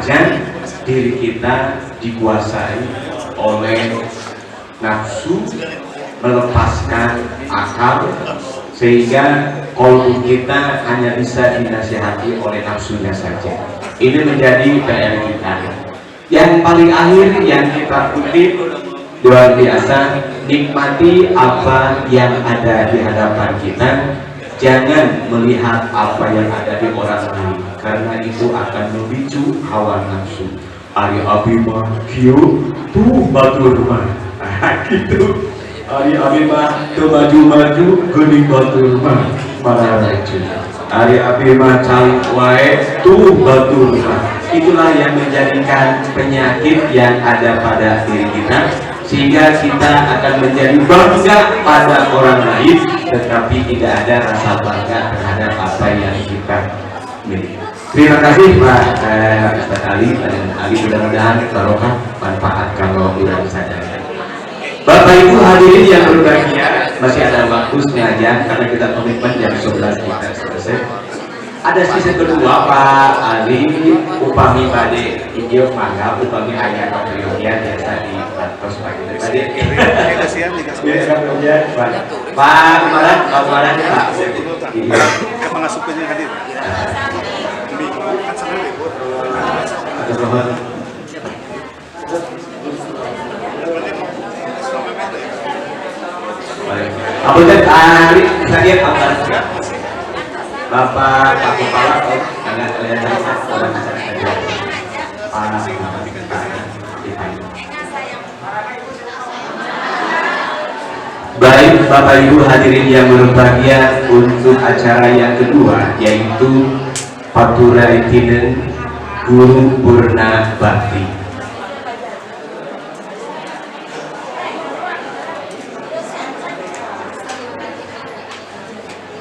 jangan diri kita dikuasai oleh nafsu, melepaskan akal, sehingga kolbu kita hanya bisa dinasihati oleh nafsunya saja. Ini menjadi PR kita. Yang paling akhir yang kita kutip, luar biasa, nikmati apa yang ada di hadapan kita, jangan melihat apa yang ada di orang lain, karena itu akan memicu hawa nafsu. Ari abimah kieu tuh batur mah gitu. Ari abimah tuh maju-maju geuning batur mah mararaju. Ari abimah calik wae tuh batur mah. Itulah yang menjadikan penyakit yang ada pada diri kita, sehingga kita akan menjadi bangga pada orang lain, tetapi tidak ada rasa bangga terhadap apa yang kita miliki. Terima kasih Pak Ustaz Ali dan Ali, mudah-mudahan barokah manfaat kalau udah sadar. Bapak Ibu hadirin yang berbahagia, masih ada waktu sengaja karena kita komitmen jam 11 kita selesai. Ada sisi kedua Pak Ali, upami bade hijau mangga, upami ayah kepribadian biasa di kantor pagi tadi. Pak kemarin Pak pengasuhannya hadir. Apa dan Ali saya apa? Bapak Pak Kepala sangat kelihatan orang saja. Panas Baik Bapak Ibu hadirin yang berbahagia, untuk acara yang kedua yaitu Paturaitinen Guru Purna Bakti.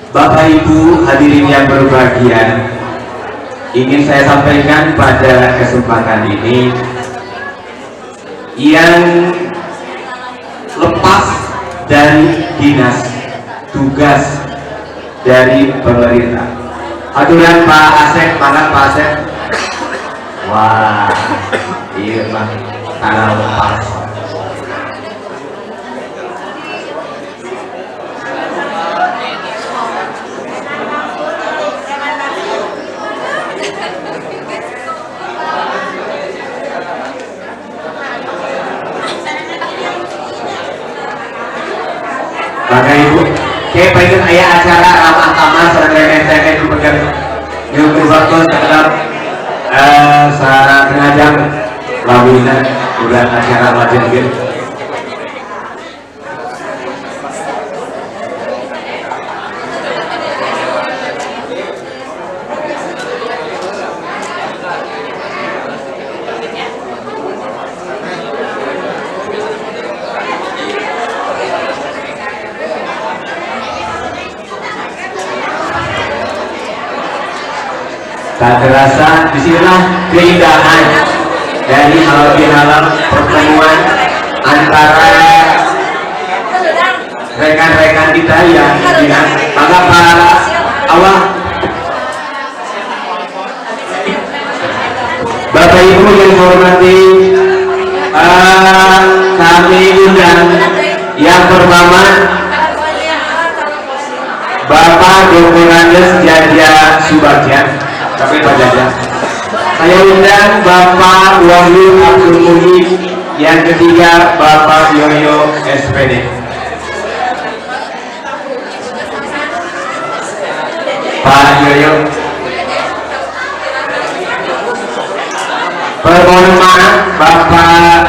Bapak Ibu hadirin yang berbahagia, ingin saya sampaikan pada kesempatan ini, yang lepas dari dinas tugas dari pemerintah. Aturan Pak Asep, mana Pak Asep? Wah, iya Pak, tanah lepas. Bapak Ibu, kayak pengen ayah acara ramah tamah serangkaian saya itu pegang yang berwaktu terhadap setengah jam lawina udah acara wajib gitu. Tak terasa disinilah keindahan dari halal pertemuan antara rekan-rekan kita yang dinas. Maka para awak Bapak Ibu yang hormati, kami undang yang pertama Bapak Dr. Andes Jaja Subagja. Tapi Pak Jaja, saya undang Bapak Wahyu Abdul Muhyi, yang ketiga Bapak Yoyo SPD. Pak Yoyo, permohonan maaf Bapak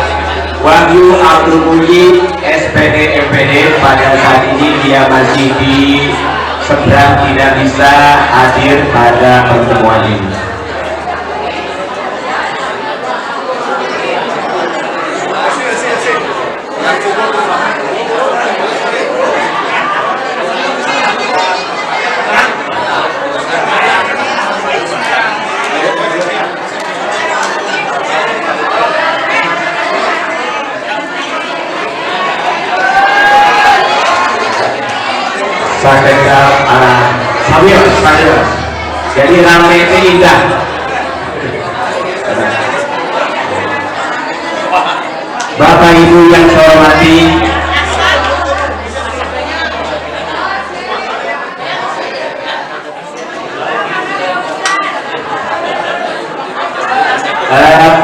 Wahyu Abdul Muhyi SPD MPD, pada saat ini dia masih di seberang, tidak bisa hadir pada pertemuan ini. Sambil jadi ramai itu indah. Bapak Ibu yang saya hormati,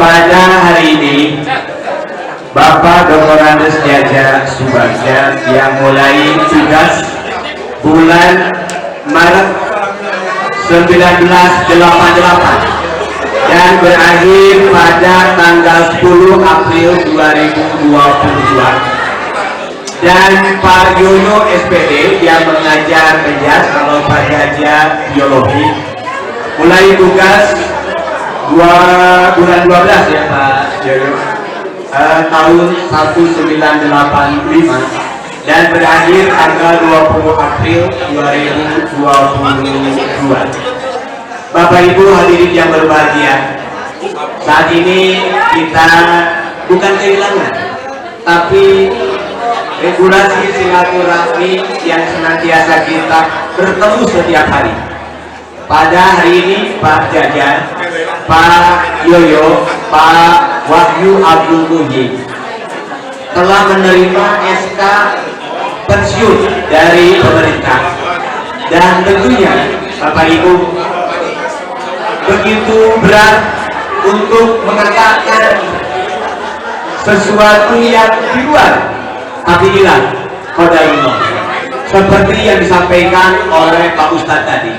pada hari ini Bapak Dr. Andes Jaja Subagja yang mulai tugas bulan Maret 1988 dan berakhir pada tanggal 10 April 2022, dan Pak Yoyo SPD yang mengajar penjas, kalau Pak Jaja biologi, mulai tugas bulan 12 ya Pak Yoyo, tahun 1985 dan berakhir tanggal 20 April 2022. Bapak Ibu hadirin yang berbahagia, saat ini kita bukan kehilangan, tapi regulasi silaturahmi yang senantiasa kita bertemu setiap hari. Pada hari ini Pak Jaja, Pak Yoyo, Pak Wahyu Abdul Muhyi telah menerima SK pensiun dari pemerintah, dan tentunya Bapak Ibu begitu berat untuk mengatakan sesuatu yang di luar tabiilah qadarullah, seperti yang disampaikan oleh Pak Ustadz tadi.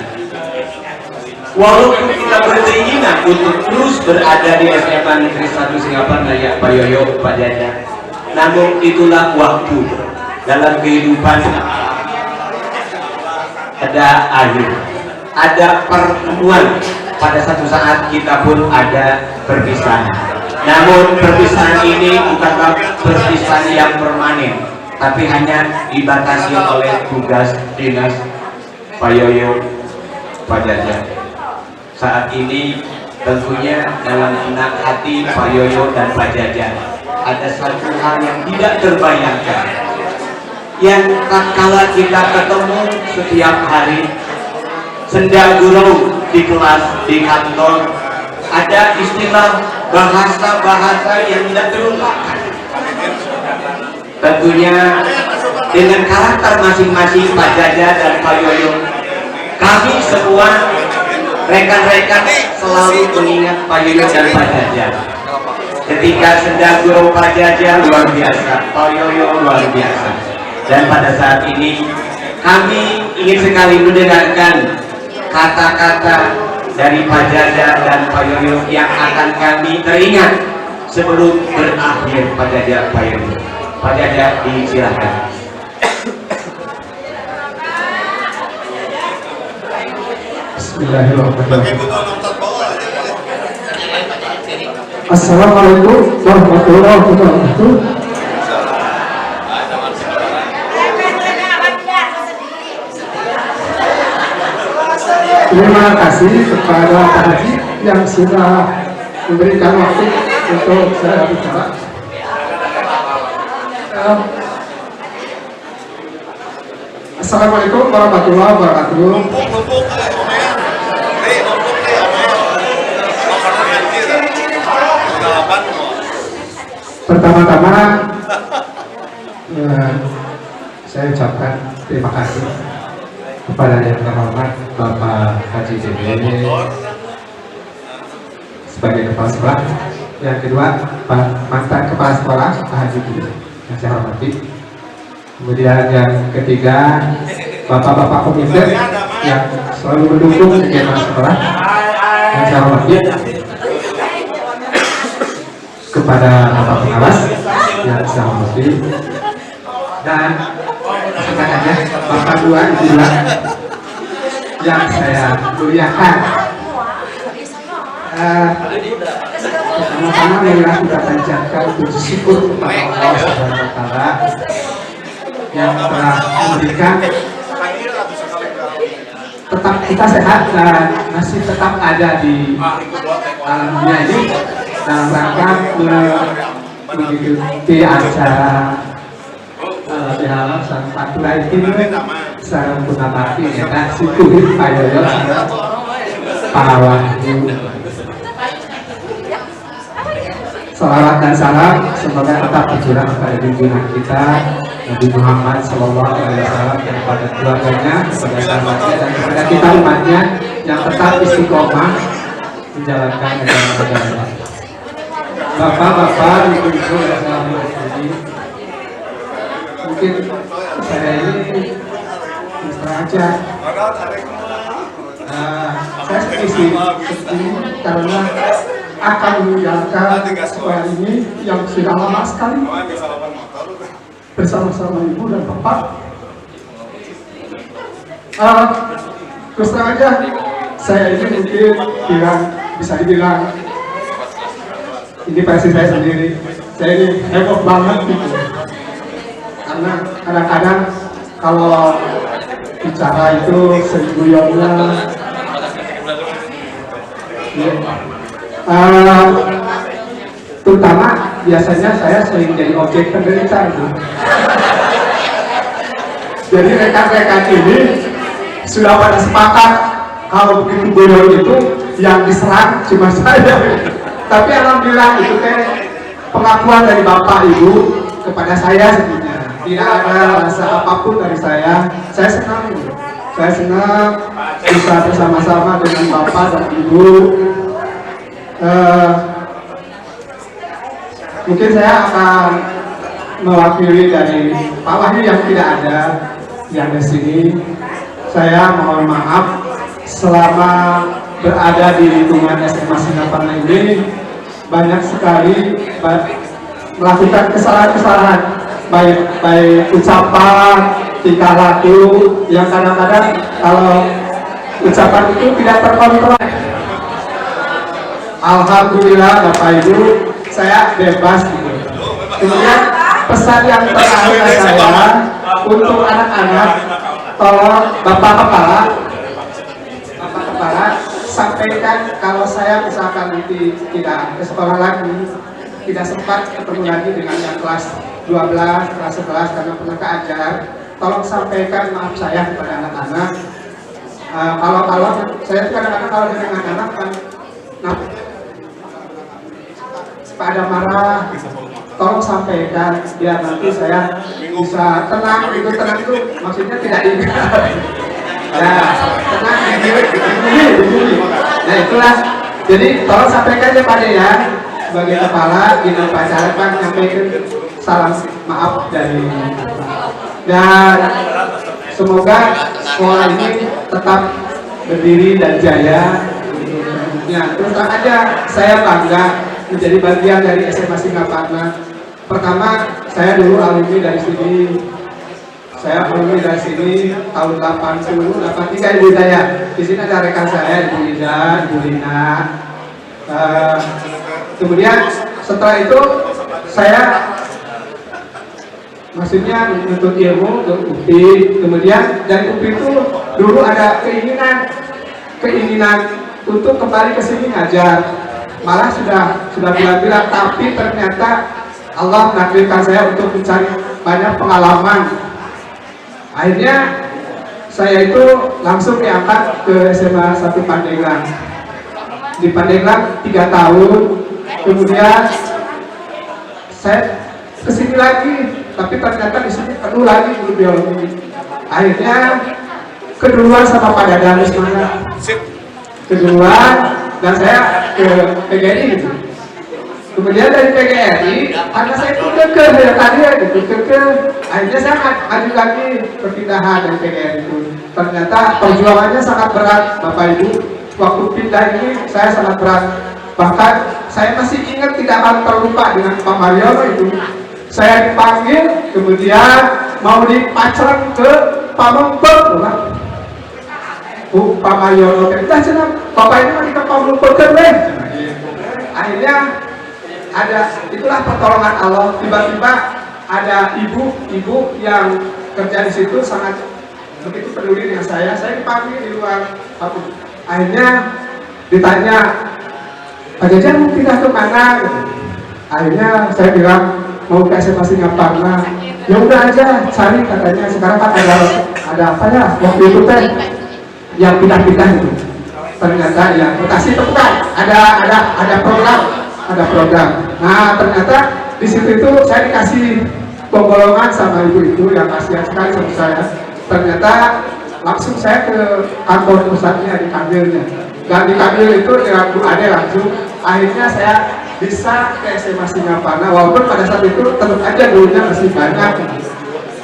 Walaupun kita berkeinginan untuk terus berada di SMA Negeri 1 Singaparna ya Pak Yoyo, Pak Jaja, namun itulah waktu dalam kehidupan, ada akhir, ada pertemuan. Pada satu saat kita pun ada perpisahan, namun perpisahan ini bukanlah perpisahan yang permanen, tapi hanya dibatasi oleh tugas dinas Pak Yoyo, Pak Jaja. Saat ini tentunya dalam benak hati Pak Yoyo dan Pak Jaja ada satu hal yang tidak terbayangkan, yang tatkala kita ketemu setiap hari, senda gurau di kelas, di kantor, ada istilah bahasa-bahasa yang tidak terlupakan. Tentunya dengan karakter masing-masing Pak Jaja dan Pak Yoyo, kami semua rekan-rekan selalu mengingat Pak Yoyo dan Pak Jaja. Ketika senda gurau Pak Jaja luar biasa, Pak Yoyo luar biasa. Dan pada saat ini kami ingin sekali mendengarkan kata-kata dari Pak Jaja dan Pak Yoyo yang akan kami teringat sebelum berakhir Pak Jaja, Pak Yoyo. Pak Jaja, disilahkan. Bismillahirrahmanirrahim. Assalamualaikum warahmatullahi wabarakatuh. Terima kasih kepada Pak Haji yang sudah memberikan waktu untuk saya bicara. Assalamualaikum warahmatullahi wabarakatuh. Pertama-tama saya ucapkan terima kasih kepada yang terhormat Bapak Haji JB sebagai kepala sekolah. Yang kedua, Pak mantan kepala sekolah Pak Haji JB yang saya hormati. Kemudian yang ketiga, bapak-bapak komite yang selalu mendukung kegiatan sekolah yang saya hormati. Kepada bapak pengawas yang saya hormati, dan sebenarnya bapak dua ibu yang saya muliakan. Pertama-tama marilah kita panjatkan puji syukur kepada Allah Subhanahu wa Ta'ala yang telah memberikan tetap kita sehat dan masih tetap ada di alam dunia ini dalam rangka mengikuti acara di alam Fatura ini secara guna bakti ya kan, syukur Pak Yoyo Pak Wahyu. Salawat dan salam semoga tetap tercurah kepada junjungan kita Nabi Muhammad SAW, kepada keluarganya, kepada sahabatnya, dan kepada kita umatnya yang tetap istiqomah menjalankan agama. Bapak-bapak, ibu-ibu, dan sahabat-sahabat, mungkin saya ini mesra aja. Saya sedih karena akan meninggalkan sekolah ini yang sudah lama sekali bersama-sama ibu dan bapak. Terus terang aja, saya ini mungkin bisa dibilang ini versi saya sendiri. Saya ini heboh banget gitu. Karena kadang-kadang kalau bicara itu seguyonnya terutama biasanya saya sering jadi objek penderita gitu. Jadi rekan-rekan ini sudah pada sepakat kalau begitu bodoh itu yang diserang cuma saya. Tapi alhamdulillah itu pengakuan dari bapak ibu kepada saya sebenarnya. Tidak ada rasa apapun dari saya. Saya senang. Saya senang bisa bersama-sama dengan bapak dan ibu. Mungkin saya akan mewakili dari Pak Wahyu yang tidak ada yang di sini. Saya mohon maaf selama berada di lingkungan SMA Singaparna ini banyak sekali melakukan kesalahan-kesalahan baik ucapan, tingkah laku yang kadang-kadang kalau ucapan itu tidak terkontrol. Alhamdulillah Bapak Ibu, saya bebas gitu. Kemudian pesan yang terakhir saya untuk anak-anak, tolong Bapak Kepala sampaikan kalau saya misalkan nanti tidak ke sekolah lagi, tidak sempat ketemu lagi dengan yang kelas 12, kelas 11 karena pernah keajar, tolong sampaikan maaf saya kepada anak-anak. Kalau saya kadang-kadang kalau dengan anak kan pada marah, tolong sampaikan biar nanti saya bisa tenang. Itu tenang itu maksudnya tidak ingat. Ya, tenang begini. Nah itulah. Jadi tolong sampaikan kepada ya sebagai kepala di upacara Pak, nyampaikan salam maaf dari dan semoga sekolah ini tetap berdiri dan jaya. Ya, terus terang aja saya bangga menjadi bagian dari SMA Singaparna. Pertama, saya dulu alumni dari sini. Saya alumni dari sini tahun 80, 83 Ibu Hidayah. Di sini ada rekan saya Ibu Ida, Ibu Lina. Kemudian setelah itu saya maksudnya menuntut ilmu ke UPI. Kemudian dari UPI itu dulu ada keinginan untuk kembali ke sini ngajar. Malah sudah bilang-bilang, tapi ternyata Allah menakdirkan saya untuk mencari banyak pengalaman. Akhirnya saya itu langsung diangkat ke SMA 1 Pandeglang. Di Pandeglang 3 tahun, kemudian saya kesini lagi, tapi ternyata di sini penuh lagi guru biologi. Akhirnya kedua sama Pak Dadan Ismana. Kedua dan saya ke PGRI gitu. Kemudian dari PGRI karena saya itu kekeh dari tadi ya gitu, akhirnya saya maju lagi perpindahan dari PGRI itu. Ternyata perjuangannya sangat berat Bapak Ibu. Waktu pindah ini saya sangat berat. Bahkan saya masih ingat, tidak akan terlupa dengan Pak Mariono itu. Saya dipanggil kemudian mau dipacaran ke Pak Mempel, Pak Mariono kita senang Bapak ini mau kita Mempel deh. Akhirnya ada, itulah pertolongan Allah. Tiba-tiba ada ibu yang kerja di situ sangat begitu peduli dengan saya dipanggil di luar aku. Akhirnya ditanya, Pak Jajan mau pindah ke mana? Akhirnya saya bilang mau ke SMA Singaparna. Ya udah aja cari katanya. Sekarang kan ada apa ya waktu itu teh yang pindah-pindah itu. Ternyata ya kasih tepukan ada program. Nah ternyata di situ itu saya dikasih penggolongan sama ibu itu yang kasihan sekali sama saya. Ternyata langsung saya ke kantor pusatnya dipanggilnya, dan dipanggil itu dengan Bu Ade langsung. Akhirnya saya bisa ke SMA Singaparna, walaupun pada saat itu tetap aja dulunya masih banyak.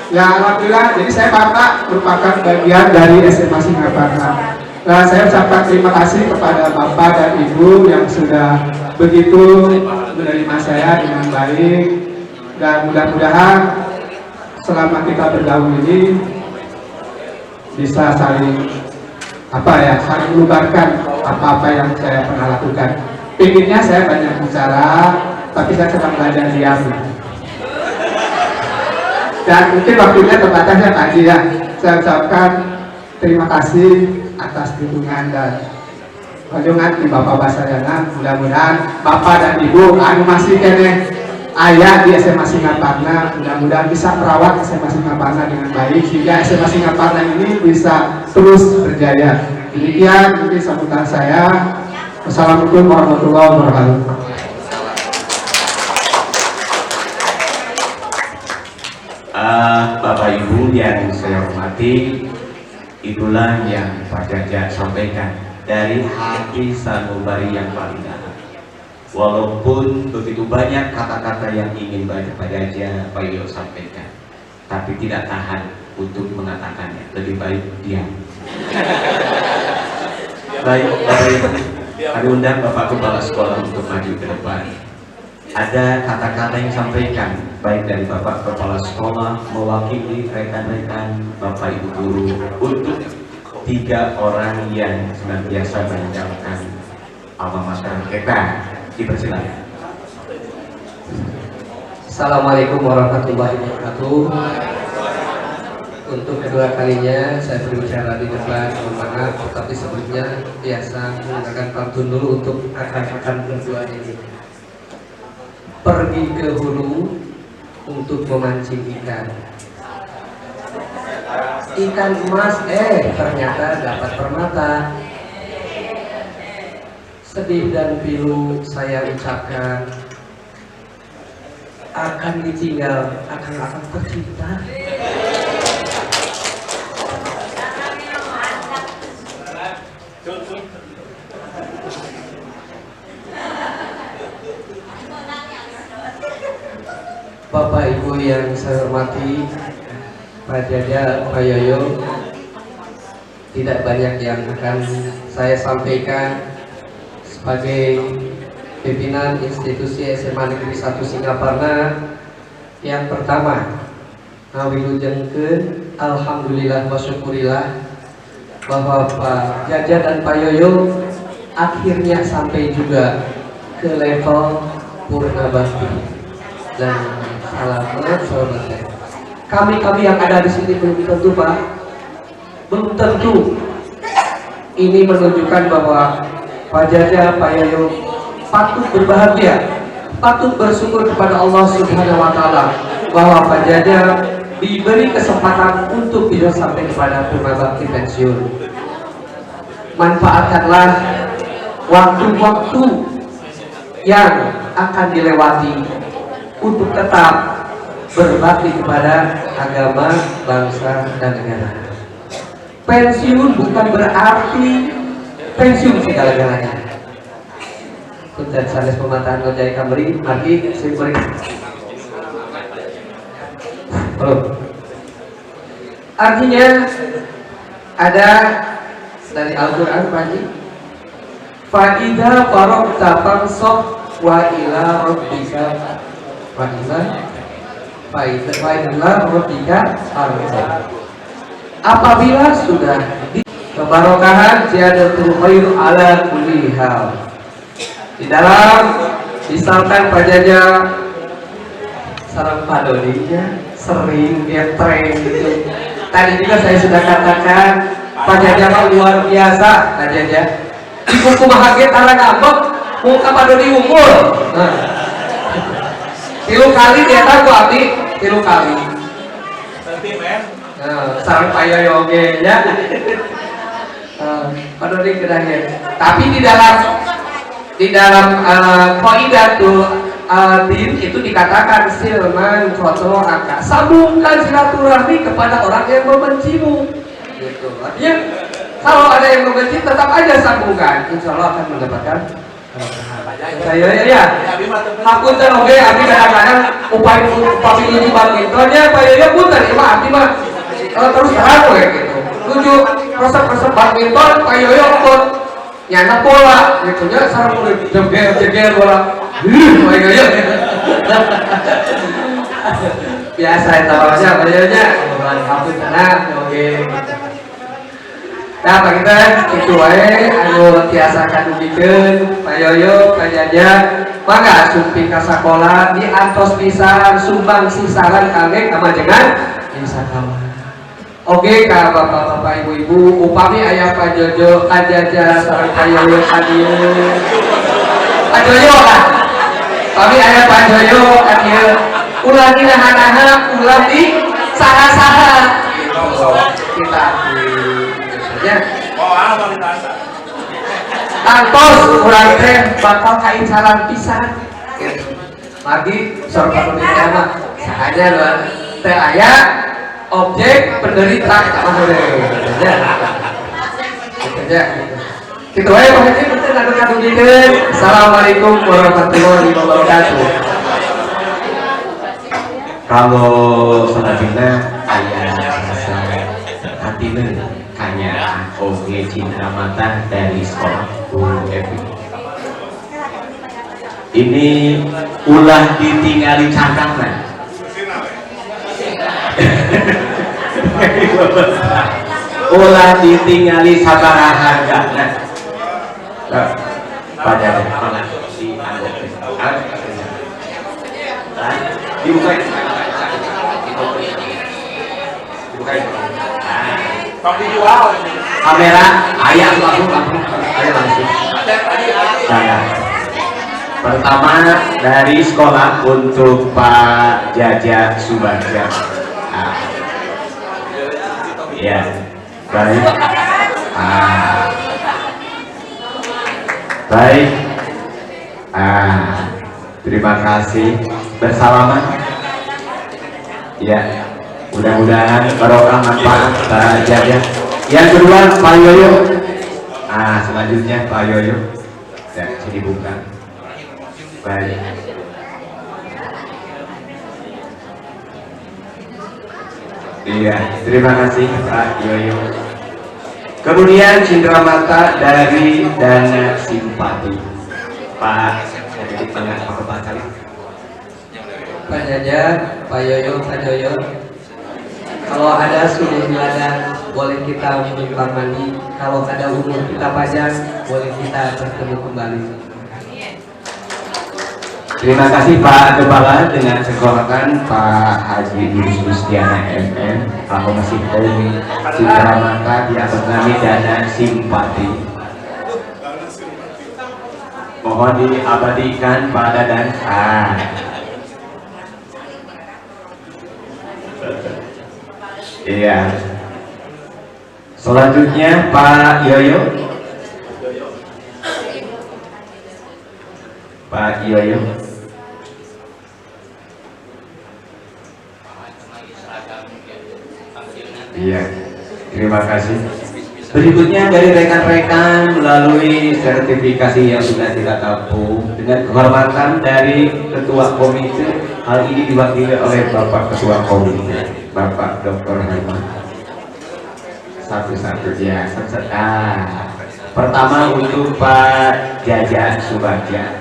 Ya alhamdulillah, jadi saya bangga merupakan bagian dari SMA Singaparna. Nah, saya ucapkan terima kasih kepada Bapak dan Ibu yang sudah begitu menerima saya dengan baik, dan mudah-mudahan selama kita bergaul ini bisa saling saling mengubarkan apa-apa yang saya pernah lakukan. Pinginnya saya banyak bicara, tapi saya sedang belajar diam. Dan mungkin waktunya terbatas ya Pak Haji ya. Saya ucapkan terima kasih atas dukungan dan kunjungan di Bapak Basayana. Mudah-mudahan Bapak dan Ibu anu masih kene ayah di SMA Singaparna, mudah-mudahan bisa merawat SMA Singaparna dengan baik sehingga SMA Singaparna ini bisa terus berjaya. Demikian mungkin sambutan saya. Wassalamualaikum warahmatullahi wabarakatuh. Bapak Ibu yang saya hormati, itulah yang Pak Jaja sampaikan dari hati sanubari yang paling dalam. Walaupun begitu banyak kata-kata yang ingin Pak Jaja, Pak Yoyo sampaikan, tapi tidak tahan untuk mengatakannya. Lebih baik diam. Baik, Bapak Ibu, kami undang Bapak Kepala Sekolah untuk maju ke depan. Ada kata-kata yang disampaikan baik dari Bapak Kepala Sekolah mewakili rekan-rekan Bapak Ibu guru untuk 3 orang yang senantiasa meninggalkan alma mater kita. Dipersilakan. Assalamualaikum warahmatullahi wabarakatuh. Untuk kedua kalinya saya berbicara di depan, mohon maaf, tapi sebelumnya biasa menggunakan pantun dulu untuk akan berdua ini. Pergi ke hulu untuk memancing ikan. Ikan emas ternyata dapat permata. Sedih dan pilu saya ucapkan, akan ditinggal, akan tercinta. Bapak Ibu yang saya hormati, Pak Jaja, Pak Yoyo, tidak banyak yang akan saya sampaikan sebagai pimpinan institusi SMA Negeri 1 Singaparna. Yang pertama, ngawilujengkeun alhamdulillah wa syukurillah bahwa Pak Jaja dan Pak Yoyo akhirnya sampai juga ke level purna bakti. Dan salam sahabat, kami yang ada di sini belum tentu Pak, belum tentu. Ini menunjukkan bahwa Pak Jaja, Pak Yoyo patut berbahagia, patut bersyukur kepada Allah Subhanahu wa Ta'ala bahwa Pak Jaja diberi kesempatan untuk bisa sampai kepada purna bakti pensiun. Manfaatkanlah waktu-waktu yang akan dilewati untuk tetap berbakti kepada agama, bangsa, dan negara. Pensiun bukan berarti pensiun segala-galanya. Punten sanes pemataan ngojai kameri, mari simpuri. Artinya ada dari Al-Quran Pak. Fa'idha faragta fansab wa ila rabbika apabila sudah di kebarokahan ziyadatul khair ala kulli hal. Di dalam misalkan Pak Jaja sareng Pak Dodinya sering getreng gitu. Tadi juga saya sudah katakan Pak Jaja luar biasa. Pak Jaja di buku bahagia tarang ngambek muka Pak Dodi unggul. Tilu kali dia tahu abdi, tilu kali. Sarang Pak Yoyo oge ya. Pak Dodi kedahnya. Tapi di dalam qaidatul Din itu dikatakan silman foto angka sambungkan silaturahmi kepada orang yang membencimu gitu. Artinya kalau ada yang membenci tetap aja sambungkan, insya Allah akan mendapatkan saya ya aku oke abdi kadang-kadang upaya di badmintonnya Pak Yoyo punten ya abdi mah terus terang we gitu tujuh resep badminton Pak Yoyo ikut nyana bola gitu nya sareng mulai jeger bola Pak Yoyo biasa eta aja Pak Yoyo nya aku tenang oke. Nah, Pak kita itu wae anu tiasa kadugikeun Pak Yoyo, Pak Jaja, mangga sumping ka sakola diantos pisan sumbang sisaran kangge kamajengan wisatawan. Oke ka bapak-bapak ibu-ibu, upami aya Pak Jojo, Pak Jaja sareng Pak Yoyo kadieu. Pak Joyo lah. Upami aya Pak Joyo kadieu. Ulah di nahan-nahan, ulah di saha-saha. Kita ya. Kantos kurang teh bakal kaincaran pisan. Magi sorga penderita mah sahaja loh. Teh aya objek penderita eta mah ya. Ya. Kitu wae Pak Haji punten anu kadugikeun. Assalamualaikum warahmatullahi wabarakatuh. Kalau selanjutnya ayah rasa hatinya hanya oke cinta mata dari sekolah Guru Evi. Ini ulah ditinggali cangkangan. Ulah ditinggali sabaraha hargana. Pada mana si anggota dibuka kamera ayah langsung jangan. Pertama dari sekolah untuk Pak Jaja Subagja. Ya baik. Baik. Terima kasih. Bersalaman. Ya. Mudah-mudahan barokah manfaat Pak Jaja. Yang kedua Pak Yoyo. Selanjutnya Pak Yoyo. Ya, sini buka. Baik. Iya, terima kasih Pak Yoyo. Kemudian cindera mata dari Dana Simpati. Pak, ada di tengah Pak Kepala kali. Pak Jaja, Pak Yoyo, Pak Yoyo. Kalau ada sudah ladang, boleh kita menumpang mandi. Kalau ada umur kita panjang, boleh kita bertemu kembali. Terima kasih Pak Kepala dengan sekolahan Pak Haji Yunus Gustiana MM. Aku masih dari cindera mata di atas nama Dana Simpati. Mohon diabadikan Pak Dadan. Iya. Selanjutnya Pak Yoyo. Pak Yoyo. Iya. Terima kasih. Berikutnya dari rekan-rekan melalui sertifikasi yang sudah kita tampung dengan kehormatan dari Ketua Komite, hal ini diwakili oleh Bapak Ketua Komite, Bapak Dr. Herman. Satu-satu ya. Pertama untuk Pak Jaja Subagja.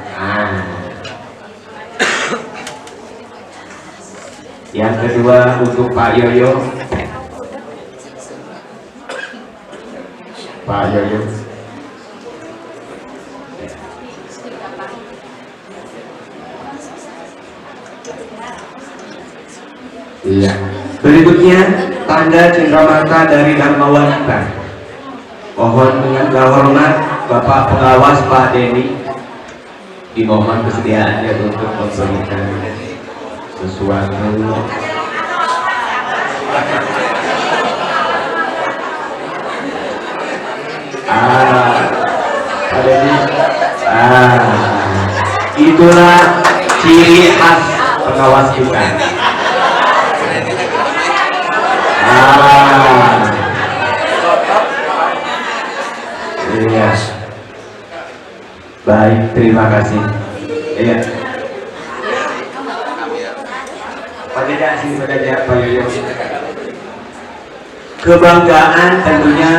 Yang kedua untuk Pak Yoyo. Pak Yoyo. Iya. Berikutnya tanda cindera mata dari Dharma Wanita. Mohon dengan hormat Bapak Pengawas Pak Denny, dimohon kesediaannya untuk memberikan sesuatu. Pak Denny. Itulah ciri khas pengawas kita. Iya. Baik, terima kasih. Iya. Pak Jaja, Pak Yoyo. Kebanggaan tentunya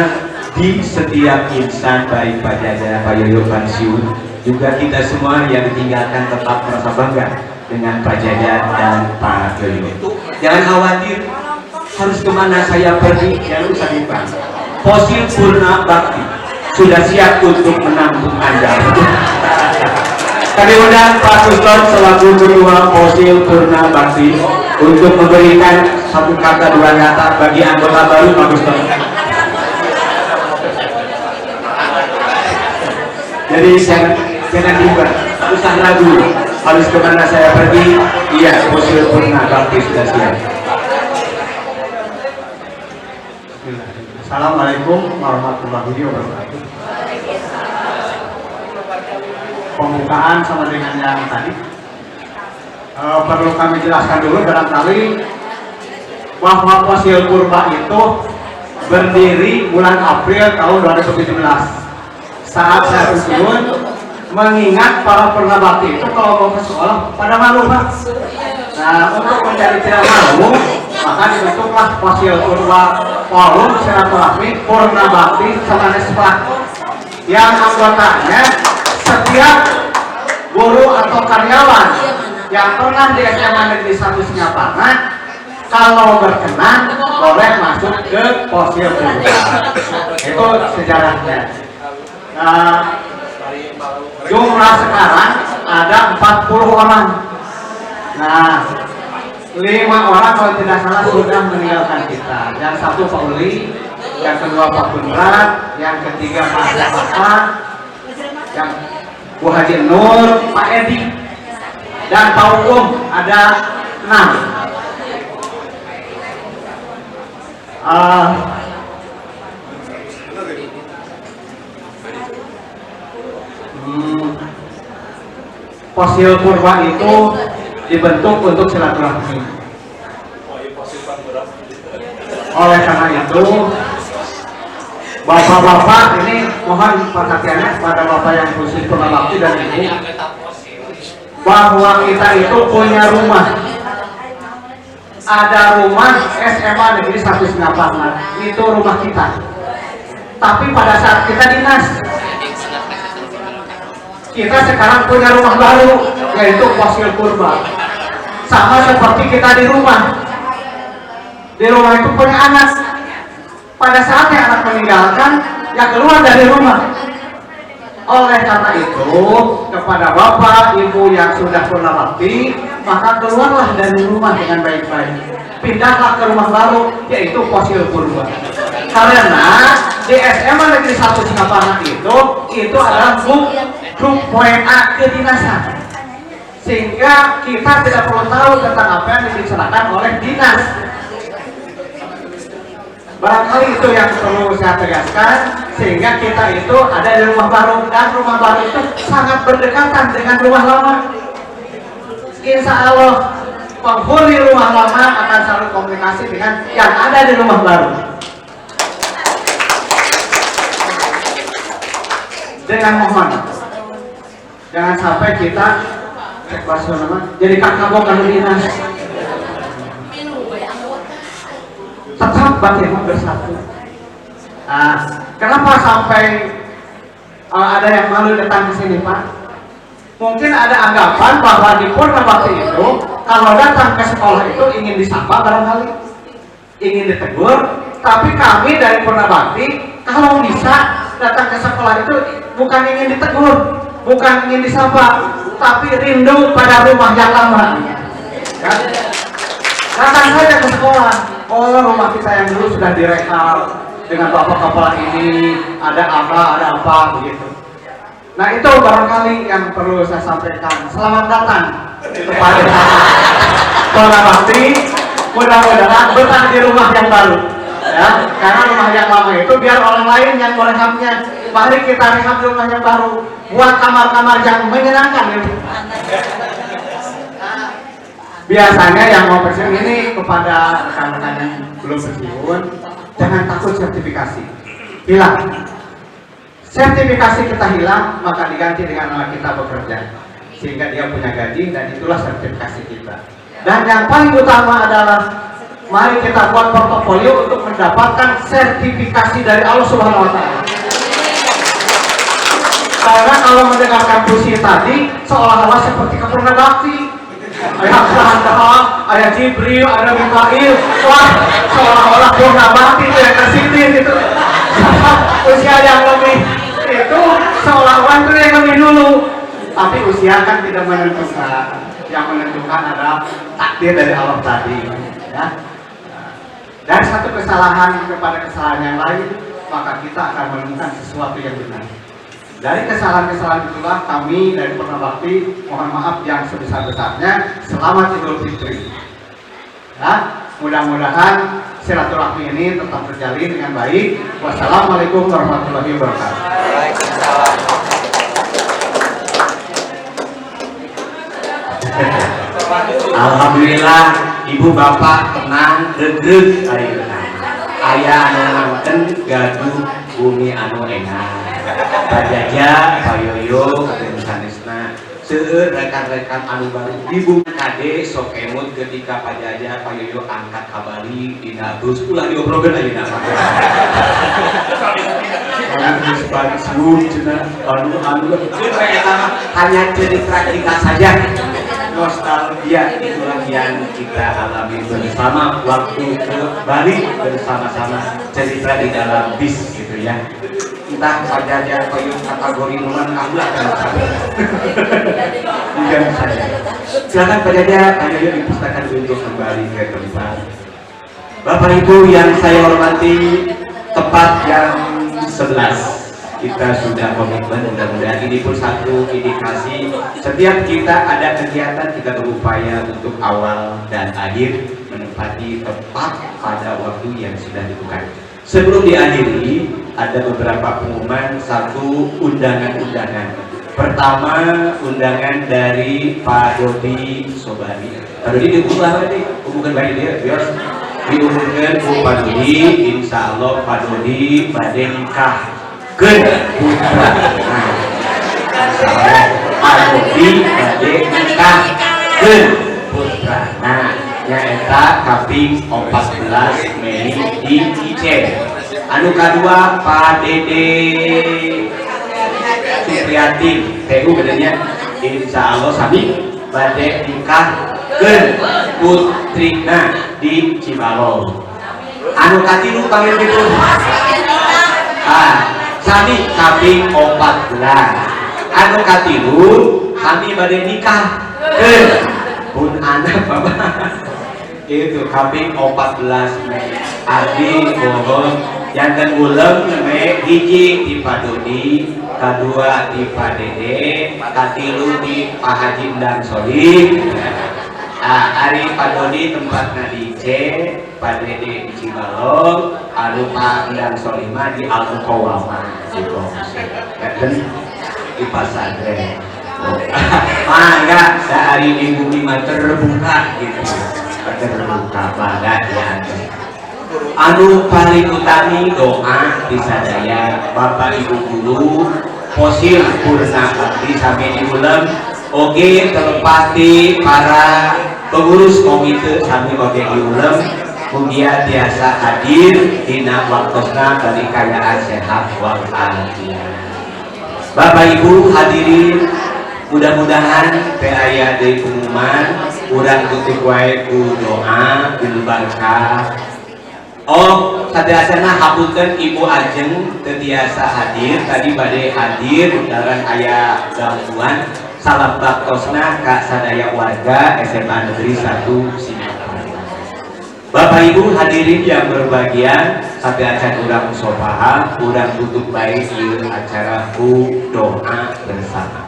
di setiap insan, baik Pak Jaja, Pak Yoyo pensiun, juga kita semua yang ditinggalkan tetap merasa bangga dengan Pak Jaja dan Pak Yoyo. Jangan khawatir harus kemana saya pergi, jangan usah bimbang. Fosil Purna Bakti sudah siap untuk menampung Anda. Kami undang Pak Kuston selaku Ketua Fosil Purna Bakti untuk memberikan satu kata dua kata bagi anggota baru, Pak Kuston. Jadi jangan bimbang, usah ragu harus kemana saya pergi. Iya, Fosil Purna Bakti sudah siap. Assalamualaikum warahmatullahi wabarakatuh. Pembukaan sama dengan yang tadi, perlu kami jelaskan dulu barangkali bahwa Fosil Purba itu berdiri bulan April tahun 2017 saat saya pensiun, mengingat para purna bakti itu kalau mau ke sekolah pada malu, Pak. Nah, untuk menjadi tidak malu, maka dibentuklah Fosil Purba Forum Silaturahmi Purna Bakti Samanespa yang anggotanya setiap guru atau karyawan yang pernah di SMA Negeri 1 Singaparna kalau berkenan boleh masuk ke Fosil Purba. Itu sejarahnya. Jumlah sekarang ada 40 orang. Nah, 5 orang kalau tidak salah sudah meninggalkan kita. Yang satu Pak Uli, yang kedua Pak Bunrat, yang ketiga Pak Jafar, yang Bu Haji Nur, Pak Edi, dan Pak Ukum ada 6. Fosil Purba itu dibentuk untuk silaturahmi. Oleh karena itu, bapak-bapak ini mohon perhatiannya kepada bapak yang khusus Purna Bakti dan ibu, bahwa kita itu punya rumah. Ada rumah SMA Negeri 1 Singaparna, itu rumah kita. Tapi pada saat kita dinas, kita sekarang punya rumah baru, yaitu Fosil Purba. Sama seperti kita di rumah. Di rumah itu punya anak. Pada saatnya anak meninggalkan, ya keluar dari rumah. Oleh karena itu, kepada bapak, ibu yang sudah purna bakti, maka keluarlah dari rumah dengan baik-baik. Pindahlah ke rumah baru, yaitu Fosil Purba. Karena di SMA Negeri 1 Singaparna itu adalah grup WA kedinasan, sehingga kita tidak perlu tahu tentang apa yang dilaksanakan oleh dinas. Barangkali itu yang perlu saya tegaskan, sehingga kita itu ada di rumah baru, dan rumah baru itu sangat berdekatan dengan rumah lama. Insya Allah penghuni rumah lama akan selalu komunikasi dengan yang ada di rumah baru. Dengan mohon, jangan sampai kita jadi kakak bukan dinas. Tetap batin bersatu. Nah, kenapa sampai ada yang malu datang ke sini, Pak? Mungkin ada anggapan bahwa di Purna Bakti itu kalau datang ke sekolah itu ingin disapa barangkali, ingin ditegur. Tapi kami dari Purna Bakti kalau bisa datang ke sekolah itu bukan ingin ditegur, bukan ingin disapa, tapi rindu pada rumah yang lama. Ya? Datang saja ke sekolah. Oh, rumah kita yang dulu sudah direkal dengan bapak kepala ini, ada apa begitu. Nah, itu barangkali yang perlu saya sampaikan. Selamat datang kepada Purna Bakti. Mudah-mudahan betah di rumah yang baru. Ya, karena rumah yang lama itu biar orang lain yang merehabnya. Mari kita rehab rumah yang baru, buat kamar-kamar yang menyenangkan. biasanya yang mau pensiun ini kepada rekan-rekan yang belum pensiun, jangan takut sertifikasi hilang. Sertifikasi kita hilang, maka diganti dengan nama kita bekerja, sehingga dia punya gaji, dan itulah sertifikasi kita. Dan yang paling utama adalah mari kita buat portofolio untuk mendapatkan sertifikasi dari Allah Subhanahu wa Ta'ala. Karena kalau mendengarkan puisi tadi seolah-olah seperti kepurna bakti, ayat Tuhan, ayat Jibril, ada Mikail, wah seolah-olah purna bakti itu yang tersindir gitu. Usia yang lebih itu seolah-olah itu yang lebih dulu, tapi usia kan tidak menentukan. Yang menentukan adalah takdir dari Allah tadi, ya. Dari satu kesalahan kepada kesalahan yang lain, maka kita akan menemukan sesuatu yang benar. Dari kesalahan-kesalahan itulah kami dari Purna Bakti mohon maaf yang sebesar-besarnya. Selamat Idul Fitri. Ya, mudah-mudahan silaturahmi ini tetap terjalin dengan baik. Wassalamualaikum warahmatullahi wabarakatuh. Alhamdulillah ibu bapak tenang deg-deg aya anu nangten gaduh bumi anu enak. Pak Jaja, Pak Yoyo, ketemu sanesna seueur rekan-rekan anu baru ibu kade sok emut ketika Pak Jaja, Pak Yoyo angkat kabari dina terus ulah diobrolkeun ayeuna. Harus balik sebelum cenah anu eta hanya cerita kita saja. Nostalgia itulah yang kita alami bersama waktu ke Bali bersama-sama, cerita di dalam bis gitu ya. Entah Pak Jaja koyo kategori nuan kaula kan bukan saja. Silakan Pak Jaja, ayo dipustakan untuk kembali ke tempat. Bapak Ibu yang saya hormati, tepat jam 11 kita sudah komitmen, mudah-mudahan ini pun satu indikasi setiap kita ada kegiatan kita berupaya untuk awal dan akhir menempati tepat pada waktu yang sudah ditentukan. Sebelum diakhiri ada beberapa pengumuman, satu undangan-undangan. Pertama undangan dari Pak Dodi Sobari. Pak Dodi diubah nih, hubungan baik dia biar diumumkan Pak Dodi, insya Allah Pak Dodi badai nikah putra. Nah, Pak Dodi badai nikah putra. Nah, nyaeta kaping 14 Mei di Icen. Anu kedua Pak Dede Supriyatin TU bedanya, insya Allah sami badai nikah putrina di Cibalong. Anu katilu panggil gitu sami kaping 14. Anu katilu sami badai nikah pun anak bapak itu kaping 14 Mei. Adi mohon yang tenggulem Mei hiji di Pak Dodi, kedua di Pak Dede, katilu di Pak Haji Endang Sodik. Hari Pak Dodi tempatnya di C, Pak Dede di Cibalong, anu Pak Endang Solima di Al-Muqawamah di Komsi, di Pasandre. Mangga dari minggu 5 terbuka gitu, terbuka pada ya. Anu paling utami doa disadaya Bapak Ibu guru fosil purna bakti sampai di bulan. Oke, terlepati para pengurus komite sampai oke di bulan. Mugia biasa hadir dina waktosna dari kayaan sehat walafiat. Bapak Ibu hadirin, mudah-mudahan aya dari pengumuman urang tutup wae ku doa bil barkah. Oh, sadrasana hapunten Ibu Ajeng tetiasa hadir, tadi bade hadir dalam aya gangguan salam baktosna ka sadaya warga SMA Negeri 1 Singapura. Bapak Ibu hadirin yang berbahagia, sadrasana urang musofaha, urang tutup baik ieu acara ku doa bersama.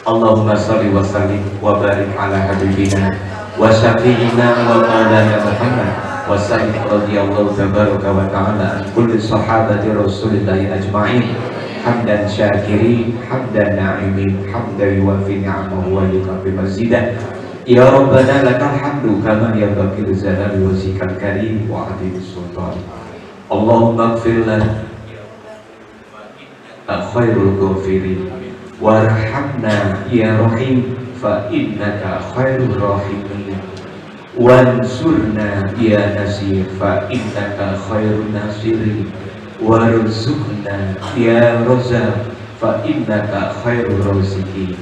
Allahumma sholli wa sallim wa barik ala habibina wa syafi'ina wa maulana Muhammad wa sallim radhiyallahu tabaraka wa ta'ala an kulli sahabati rasulillahi ajma'in hamdan syakirin hamdan na'imin hamdan yuwafi ni'amahu wa yukafi mazidah Ya Rabbana lakal hamdu kama yanbaghi li jalali wajhikal karim wa 'azimi sultan. Allahumma ighfir lana khairul ghafirin warhamna ya rahim fa innaka khairur rahimin wansurna ya nasir fa innaka khairun nasirin warzuqna ya razzaq fa innaka khairur raziqin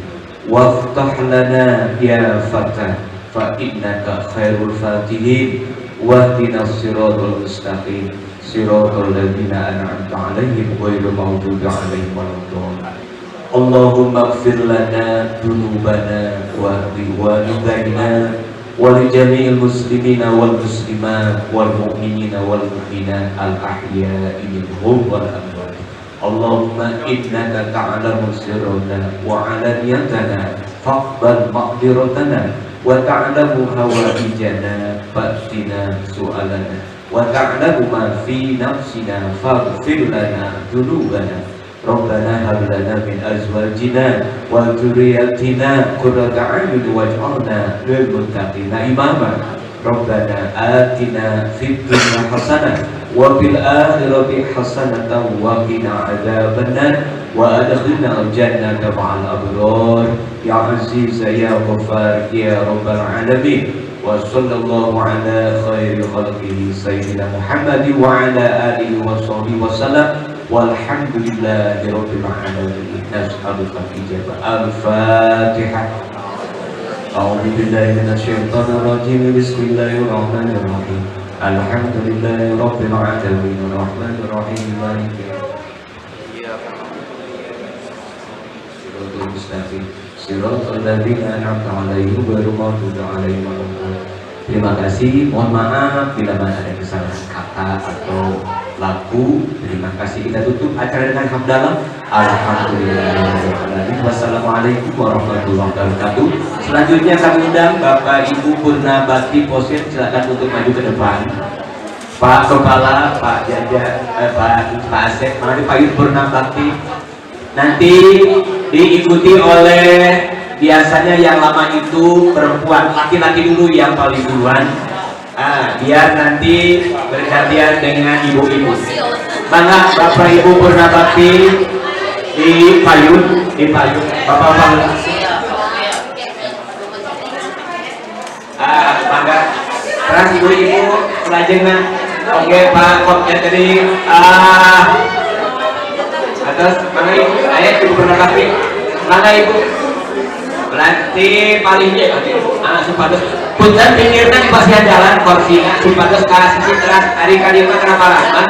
waftah lana ya fatah fa innaka khairul fatihin wahdinas siratal mustaqim siratal ladzina an'amta 'alaihim ghairil maghdubi 'alaihim waladdallin. Allahumma ighfir lana dzunubana wa liwalidayna wa li jami'il muslimina wal muslimat wal mu'minina wal mu'minat al ahya'i minhum wal amwat. Allahumma innaka ta'lamu sirrana wa 'alaniyatana faqbal maqdiratana wa ta'lamu hawaijana fa'tina su'alana wa ta'lamu ma fi nafsina faghfir lana dzunubana. Rabbana hab lana min azwajina wa dzurriyyatina qurrata a'yun waj'alna lil muttaqina imama. Rabbana atina fid dunya hasanah wa fil akhirati hasanatan wa qina adzabannar wa adkhilna jannata ma'al abrar ya aziz ya ghaffar ya rabbal alamin. Wa sallallahu ala khairi khalqihi sayyidina Muhammad wa ala alihi wa sahbihi wa sallam walhamdulillahi rabbil alamin. Nas'aluka ijabah. Al-Fatihah. A'udzu billahi minasyaitonir rajim. Bismillahirrahmanirrahim. Alhamdulillahi rabbil alamin arrahmanir rahim maliki siratal mustaqim siratal ladzina an'amta 'alaihim ghairil maghdubi 'alaihim waladdallin. Terima kasih, mohon maaf bila mana ada kesalahan kata atau lagu. Terima kasih, kita tutup acara dengan hamdalah. Alhamdulillahirrahmanirrahim. Wassalamualaikum warahmatullahi wabarakatuh. Selanjutnya kami undang Bapak Ibu Purna Bakti Posir, silakan untuk maju ke depan. Pak Kepala, Pak Jaja, Pak Asep, mari Pak Ibu Purna Bakti. Nanti diikuti oleh biasanya yang lama itu perempuan, laki-laki dulu yang paling duluan. Biar nanti bergantian dengan ibu-ibu. Bangga Bapak Ibu Purna Bakti di payung, Bapak-bapak. Bangga. Terus ibu-ibu selajengan. Oke Pak Kopnya tadi. Atas, mana ibu? Ayo Ibu Purna Bakti. Mana ibu? Nanti palingnya supados punten pinggirna di pasihan jalan kursinya supados ka sisi teras ari ka dieu kenapa laman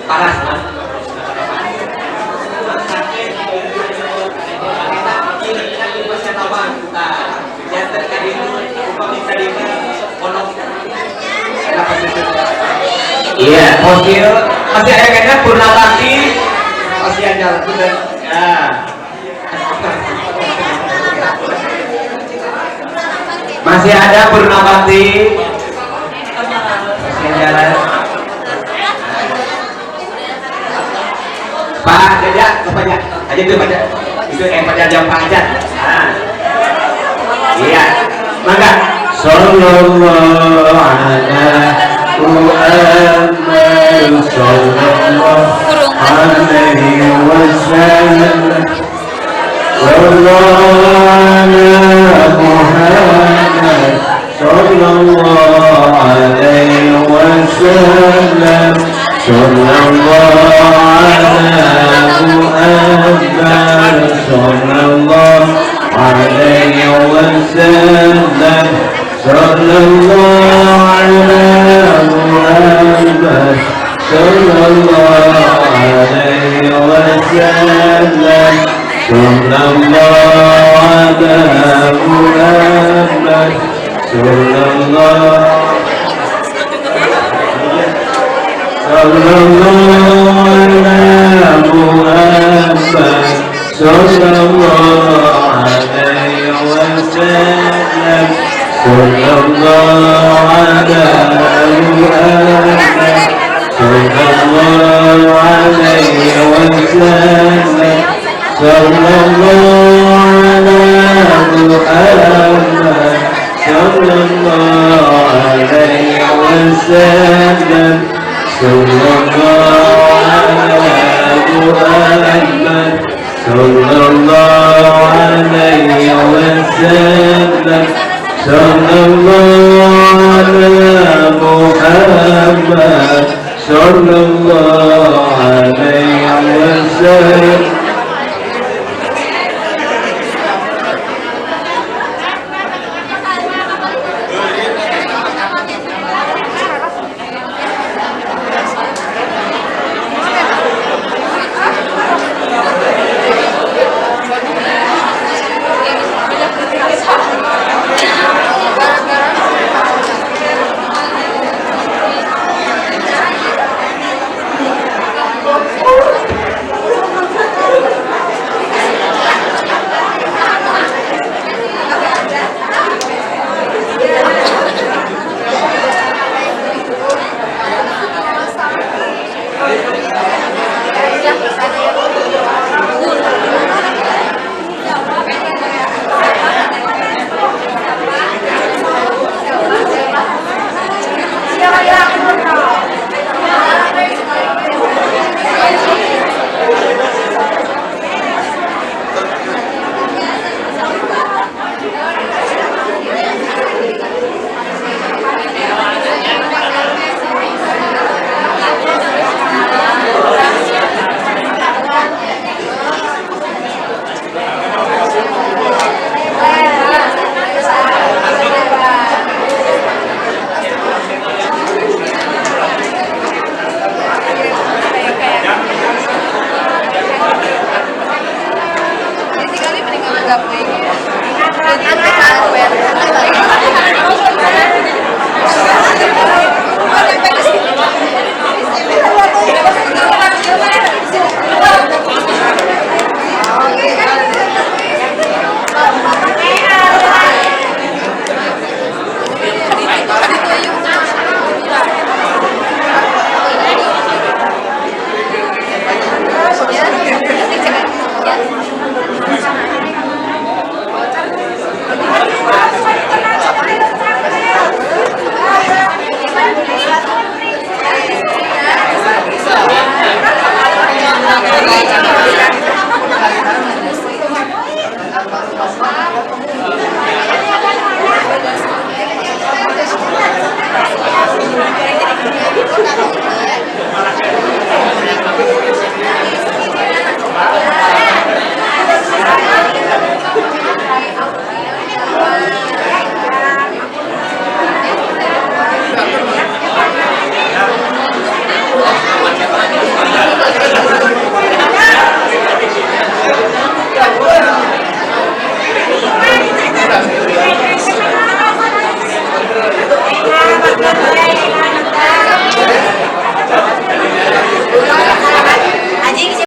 paras mah iya, posir masih ada kayaknya Purna Bakti masih ada jalan ya. Masih ada Purna Bakti masih ada jalan. Pak Jaja, Bapak aja tuh Pak itu pada jam pajak. Iya, maka sallallahu Muhammad sallallahu alaihi wasallam Muhammad sallallahu alaihi wasallam sallallahu Muhammad sallallahu alaihi wasallam sallallahu Muhammad sallallahu alaihi wasallam sallallahu Muhammad sallallahu sallallahu alaihi wasallam sallallahu ala Muhammad sallallahu alaihi wasallam sallallahu ala Muhammad sallallahu alaihi wasallam sallallahu ala Muhammad sallallahu alaihi wasallam.